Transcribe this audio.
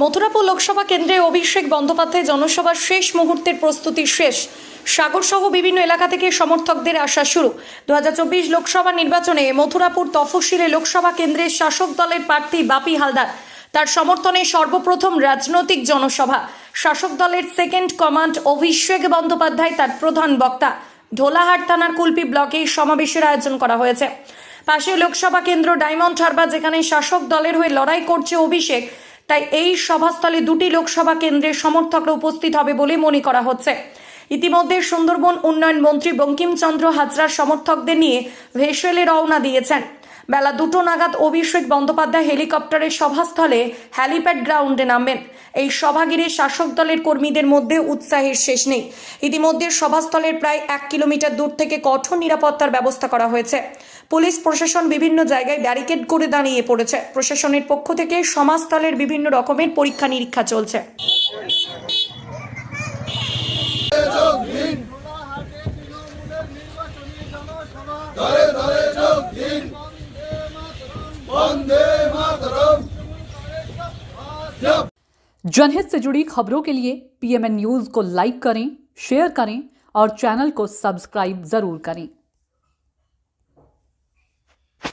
মথুরাপুর লোকসভা কেন্দ্রে অভিষেক বন্দ্যোপাধ্যায় জনসভার শেষ মুহূর্তের প্রস্তুতি শেষ। সাগর সহ বিভিন্ন এলাকা থেকে সমর্থকদের আসা শুরু। 2024 লোকসভা নির্বাচনে মথুরাপুর তফসিলি লোকসভা কেন্দ্রের শাসক দলের প্রার্থী বাপি হালদার তার সমর্থনে সর্বপ্রথম রাজনৈতিক জনসভা। শাসক দলের সেকেন্ড কমান্ড অভিষেক বন্দ্যোপাধ্যায় তার প্রধান বক্তা। ঢোলাহাট থানার কুলপি ব্লকে সমাবেশের আয়োজন করা হয়েছে। পাশে লোকসভা কেন্দ্র ডায়মন্ড হারবার, যেখানে শাসক দলের হয়ে লড়াই করছে অভিষেক, তাই এই সভাস্থলে দুটি লোকসভা কেন্দ্রের সমর্থকরা উপস্থিত হবে বলে মনে করা হচ্ছে। ইতিমধ্যে সুন্দরবন উন্নয়ন মন্ত্রী বঙ্কিমচন্দ্র হাজরার সমর্থকদের নিয়ে ভেসেলে রওনা দিয়েছেন। বেলা 2টো নাগাদ অভিষেক বন্দ্যোপাধ্যায় হেলিকপ্টারের সভাস্থলে হ্যালিপ্যাড গ্রাউন্ডে নামবেন। এই সভা ঘিরে শাসক দলের কর্মীদের মধ্যে উৎসাহের শেষ নেই। ইতিমধ্যে সভাস্থলের প্রায় 1 কিলোমিটার দূর থেকে কঠোর নিরাপত্তার ব্যবস্থা করা হয়েছে। পুলিশ প্রশাসন বিভিন্ন জায়গায় ব্যারিকেড করে দাঁড়িয়ে পড়েছে। প্রশাসনের পক্ষ থেকে সমাজস্থলের বিভিন্ন রকমের পরীক্ষা নিরীক্ষা চলছে। जनहित से जुड़ी खबरों के लिए PMN न्यूज़ को लाइक करें, शेयर करें और चैनल को सब्सक्राइब जरूर करें।